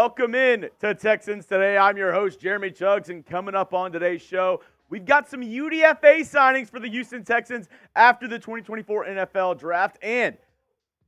Welcome in to Texans Today. I'm your host, Jeremy Chuggs, and coming up on today's show, we've got some UDFA signings for the Houston Texans after the 2024 NFL Draft. And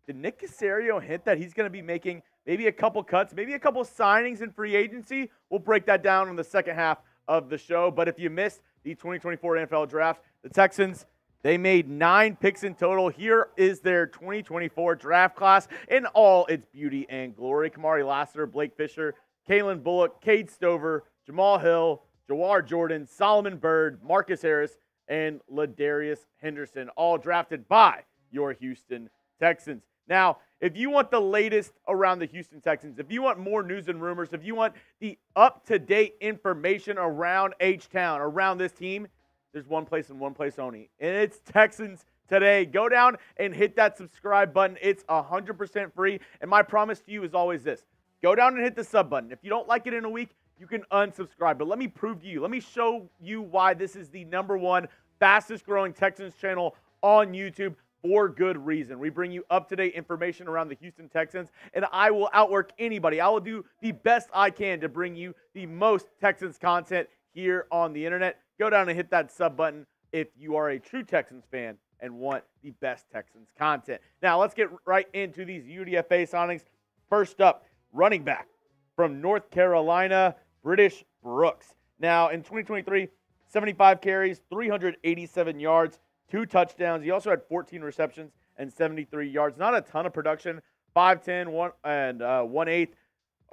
did Nick Caserio hint that he's going to be making maybe a couple cuts, maybe a couple signings in free agency? We'll break that down in the second half of the show. But if you missed the 2024 NFL Draft, the Texans, they made 9 picks in total. Here is their 2024 draft class in all its beauty and glory. Kamari Lassiter, Blake Fisher, Kalen Bullock, Cade Stover, Jamal Hill, Jawar Jordan, Solomon Byrd, Marcus Harris, and Ladarius Henderson, all drafted by your Houston Texans. Now, if you want the latest around the Houston Texans, if you want more news and rumors, if you want the up-to-date information around H-Town, around this team, there's one place and one place only, and it's Texans Today. Go down and hit that subscribe button. It's 100% free, and my promise to you is always this. Go down and hit the sub button. If you don't like it in a week, you can unsubscribe, but let me prove to you. Let me show you why this is the #1 fastest growing Texans channel on YouTube for good reason. We bring you up-to-date information around the Houston Texans, and I will outwork anybody. I will do the best I can to bring you the most Texans content here on the internet. Go down and hit that sub button if you are a true Texans fan and want the best Texans content. Now, let's get right into these UDFA signings. First up, running back from North Carolina, British Brooks. Now, in 2023, 75 carries, 387 yards, 2 touchdowns. He also had 14 receptions and 73 yards. Not a ton of production, 5'10", 1/8.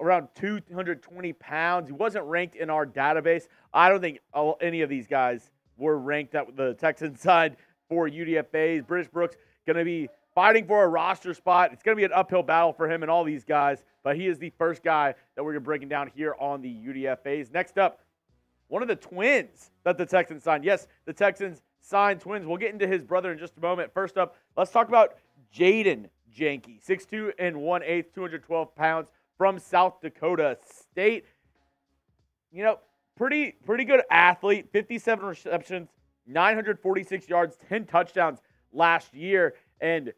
Around 220 pounds. He wasn't ranked in our database. I don't think any of these guys were ranked at the Texans side for UDFAs. British Brooks going to be fighting for a roster spot. It's going to be an uphill battle for him and all these guys, but he is the first guy that we're going to be breaking down here on the UDFAs. Next up, one of the twins that the Texans signed. Yes, the Texans signed twins. We'll get into his brother in just a moment. First up, let's talk about Jaden Janke, 6'2" and 1/8, 212 pounds. From South Dakota State. You know, pretty good athlete. 57 receptions, 946 yards, 10 touchdowns last year. And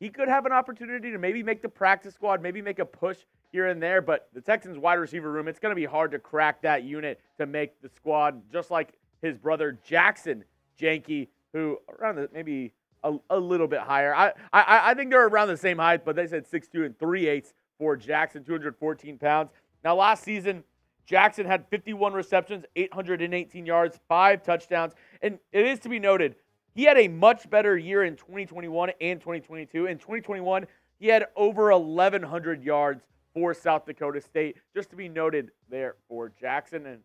he could have an opportunity to maybe make the practice squad, maybe make a push here and there. But the Texans wide receiver room, it's going to be hard to crack that unit to make the squad, just like his brother Jackson Janke, who around maybe a little bit higher. I think they're around the same height, but they said 6'2" and 3/8. For Jackson, 214 pounds. Now, last season, Jackson had 51 receptions, 818 yards, 5 touchdowns. And it is to be noted, he had a much better year in 2021 and 2022. In 2021, he had over 1,100 yards for South Dakota State. Just to be noted there for Jackson. And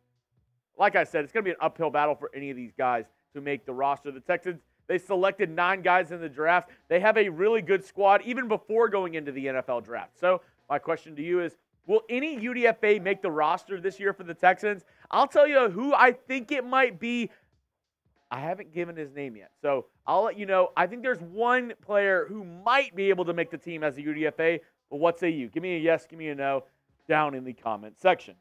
like I said, it's going to be an uphill battle for any of these guys to make the roster. The Texans, they selected 9 guys in the draft. They have a really good squad even before going into the NFL draft. So, my question to you is, will any UDFA make the roster this year for the Texans? I'll tell you who I think it might be. I haven't given his name yet, so I'll let you know. I think there's one player who might be able to make the team as a UDFA, but what say you? Give me a yes, give me a no down in the comment section.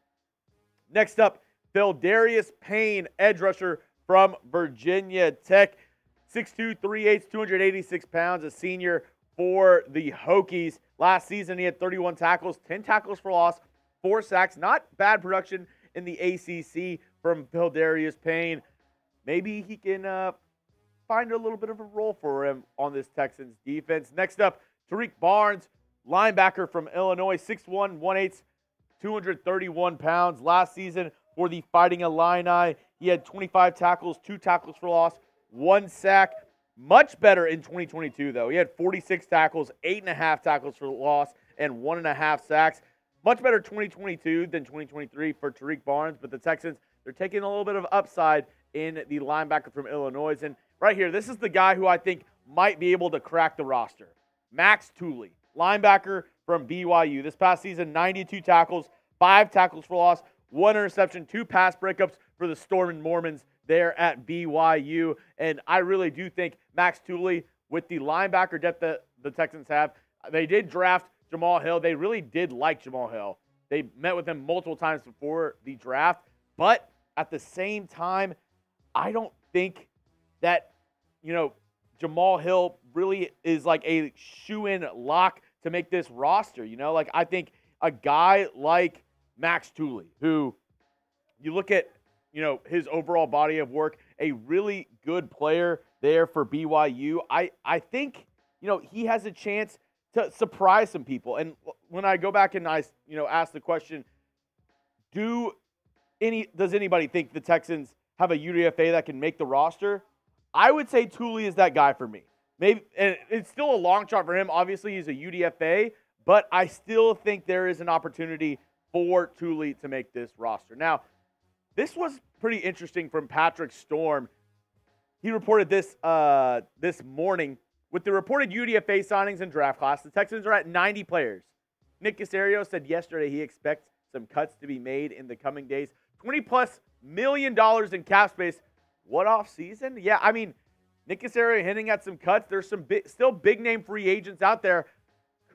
Next up, Phildarius Payne, edge rusher from Virginia Tech. 6'2", 3/8, 286 pounds, a senior for the Hokies. Last season, he had 31 tackles, 10 tackles for loss, 4 sacks. Not bad production in the ACC from Phildarius Payne. Maybe he can find a little bit of a role for him on this Texans defense. Next up, Tariq Barnes, linebacker from Illinois, 6'1", 1/8, 231 pounds. Last season for the Fighting Illini, he had 25 tackles, 2 tackles for loss, 1 sack. Much better in 2022, though. He had 46 tackles, 8.5 tackles for loss, and 1.5 sacks. Much better 2022 than 2023 for Tariq Barnes, but the Texans, they're taking a little bit of upside in the linebacker from Illinois. And right here, this is the guy who I think might be able to crack the roster. Max Tooley, linebacker from BYU. This past season, 92 tackles, 5 tackles for loss, 1 interception, 2 pass breakups for the Stormin' Mormons there at BYU. And I really do think Max Tooley, with the linebacker depth that the Texans have, they did draft Jamal Hill. They really did like Jamal Hill. They met with him multiple times before the draft. But at the same time, I don't think that, Jamal Hill really is like a shoe-in lock to make this roster. Like I think a guy like Max Tooley, who you look at, his overall body of work, a really good player there for BYU. I think, he has a chance to surprise some people. And when I go back and I, ask the question, does anybody think the Texans have a UDFA that can make the roster? I would say Tooley is that guy for me. Maybe, and it's still a long shot for him. Obviously, he's a UDFA, but I still think there is an opportunity for Tooley to make this roster. Now, this was pretty interesting from Patrick Storm. He reported this this morning. With the reported UDFA signings and draft class, the Texans are at 90 players. Nick Caserio said yesterday he expects some cuts to be made in the coming days. $20+ million in cap space. What off season? Yeah, I mean, Nick Caserio hinting at some cuts. There's some still big name free agents out there.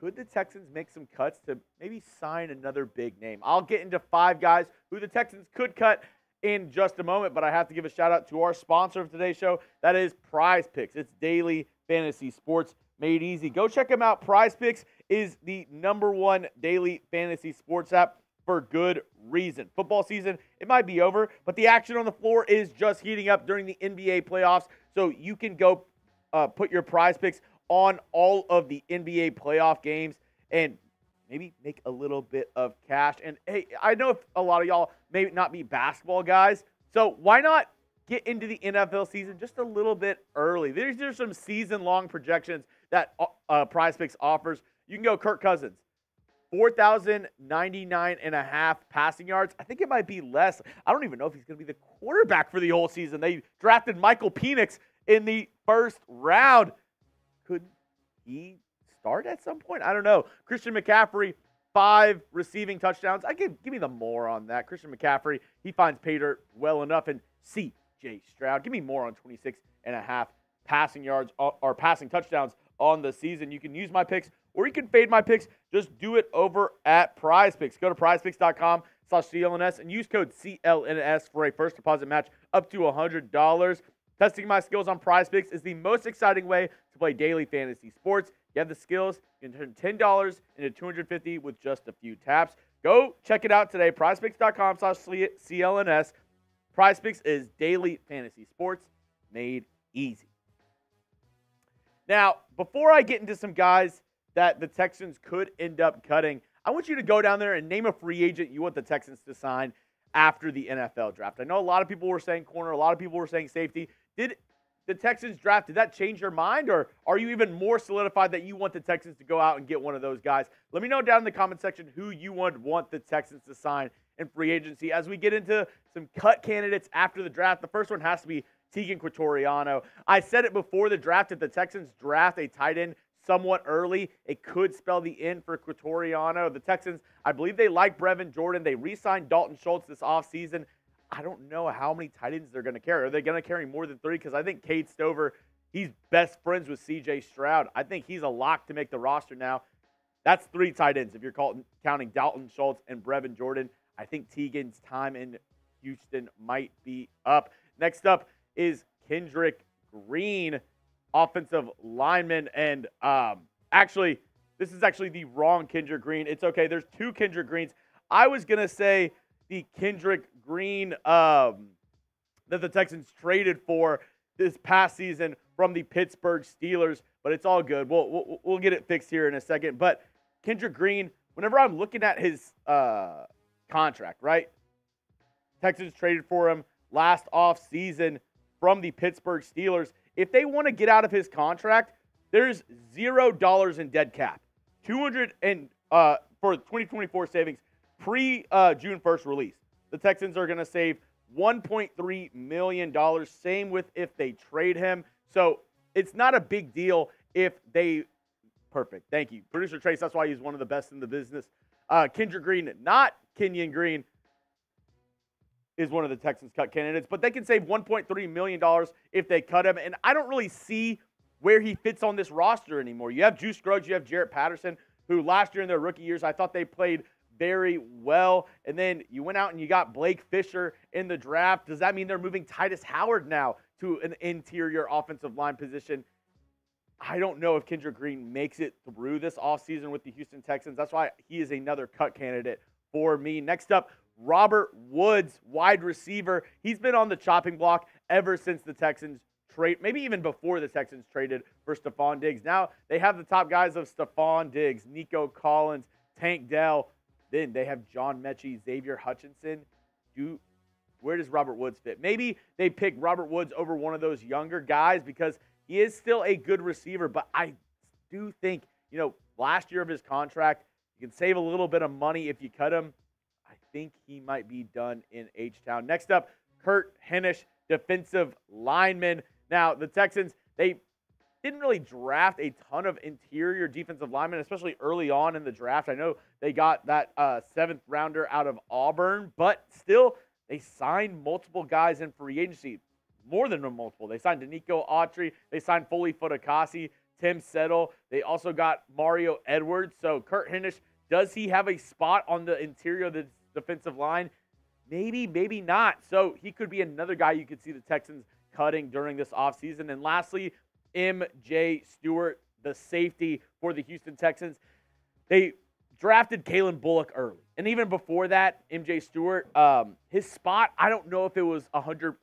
Could the Texans make some cuts to maybe sign another big name? I'll get into 5 guys who the Texans could cut in just a moment, but I have to give a shout out to our sponsor of today's show. That is Prize Picks. It's daily fantasy sports made easy. Go check them out. Prize Picks is the #1 daily fantasy sports app for good reason. Football season, it might be over, but the action on the floor is just heating up during the NBA playoffs, so you can go put your Prize Picks on all of the NBA playoff games and maybe make a little bit of cash. And hey, I know a lot of y'all may not be basketball guys, so why not get into the NFL season just a little bit early? There's some season-long projections that Prize Picks offers. You can go Kirk Cousins, 4,099.5 passing yards. I think it might be less. I don't even know if he's going to be the quarterback for the whole season. They drafted Michael Penix in the first round. Could he start at some point? I don't know. Christian McCaffrey, 5 receiving touchdowns. Give me the more on that. Christian McCaffrey, he finds pay dirt well enough. And C.J. Stroud, give me more on 26.5 passing yards or passing touchdowns on the season. You can use my picks or you can fade my picks. Just do it over at Prize Picks. Go to prizepicks.com/CLNS and use code CLNS for a first deposit match up to $100. Testing my skills on Prize Picks is the most exciting way to play daily fantasy sports. You have the skills, you can turn $10 into $250 with just a few taps. Go check it out today, prizepicks.com/CLNS. Prize Picks is daily fantasy sports made easy. Now, before I get into some guys that the Texans could end up cutting, I want you to go down there and name a free agent you want the Texans to sign after the NFL draft. I know a lot of people were saying corner, a lot of people were saying safety. Did the Texans draft, did that change your mind, or are you even more solidified that you want the Texans to go out and get one of those guys? Let me know down in the comment section who you would want the Texans to sign in free agency. As we get into some cut candidates after the draft, the first one has to be Tegan Quitoriano. I said it before the draft, if the Texans draft a tight end somewhat early, it could spell the end for Quitoriano. The Texans, I believe they like Brevin Jordan. They re-signed Dalton Schultz this offseason. I don't know how many tight ends they're going to carry. Are they going to carry more than 3? Because I think Cade Stover, he's best friends with C.J. Stroud. I think he's a lock to make the roster now. That's 3 tight ends if you're counting Dalton Schultz and Brevin Jordan. I think Tegan's time in Houston might be up. Next up is Kendrick Green, offensive lineman. And actually, this is actually the wrong Kendrick Green. It's okay. There's 2 Kendrick Greens. I was going to say the Kendrick Green that the Texans traded for this past season from the Pittsburgh Steelers, but it's all good. We'll get it fixed here in a second. But Kendrick Green, whenever I'm looking at his contract, right? Texans traded for him last offseason from the Pittsburgh Steelers. If they want to get out of his contract, there's $0 in dead cap. 200 and for 2024 savings pre June 1st release. The Texans are going to save $1.3 million. Same with if they trade him. So it's not a big deal if they. Perfect. Thank you, producer Trace. That's why he's one of the best in the business. Kendrick Green, not Kenyon Green, is one of the Texans cut candidates, but they can save $1.3 million if they cut him. And I don't really see where he fits on this roster anymore. You have Juice Scruggs, you have Jarrett Patterson, who last year in their rookie years, I thought they played very well. And then you went out and you got Blake Fisher in the draft. Does that mean they're moving Titus Howard now to an interior offensive line position? I don't know if Kendrick Green makes it through this offseason with the Houston Texans. That's why he is another cut candidate for me. Next up, Robert Woods, wide receiver. He's been on the chopping block ever since the Texans trade, maybe even before the Texans traded for Stephon Diggs. Now they have the top guys of Stephon Diggs, Nico Collins, Tank Dell. Then they have John Mechie, Xavier Hutchinson. Where does Robert Woods fit? Maybe they pick Robert Woods over one of those younger guys because he is still a good receiver, but I do think, last year of his contract, you can save a little bit of money if you cut him. I think he might be done in H-Town. Next up, Kurt Hinish, defensive lineman. Now, the Texans, they didn't really draft a ton of interior defensive linemen, especially early on in the draft. I know they got that seventh rounder out of Auburn, but still, they signed multiple guys in free agency. More than multiple. They signed Danico Autry. They signed Foley Fudakasi, Tim Settle. They also got Mario Edwards. So Kurt Hinish, does he have a spot on the interior of the defensive line? Maybe, maybe not. So he could be another guy you could see the Texans cutting during this offseason. And lastly, M.J. Stewart, the safety for the Houston Texans. They drafted Kalen Bullock early. And even before that, M.J. Stewart, his spot, I don't know if it was 100%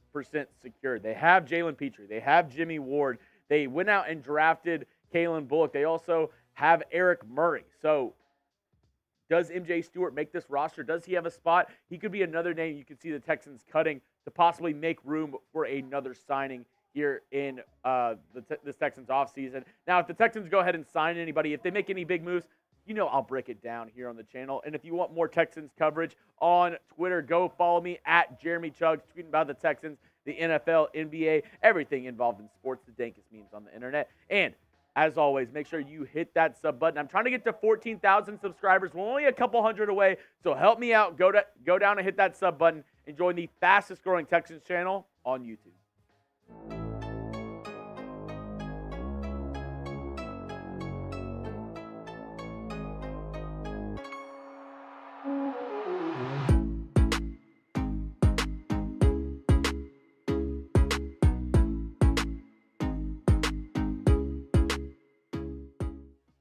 secure. They have Jalen Petrie. They have Jimmy Ward. They went out and drafted Kalen Bullock. They also have Eric Murray. So does M.J. Stewart make this roster? Does he have a spot? He could be another name you could see the Texans cutting to possibly make room for another signing here in this Texans offseason. Now, if the Texans go ahead and sign anybody, if they make any big moves, I'll break it down here on the channel. And if you want more Texans coverage on Twitter, go follow me at Jeremy Chuggs, tweeting about the Texans, the NFL, NBA, everything involved in sports, the dankest memes on the internet. And as always, make sure you hit that sub button. I'm trying to get to 14,000 subscribers. We're only a couple hundred away, so help me out. Go down and hit that sub button and join the fastest growing Texans channel on YouTube.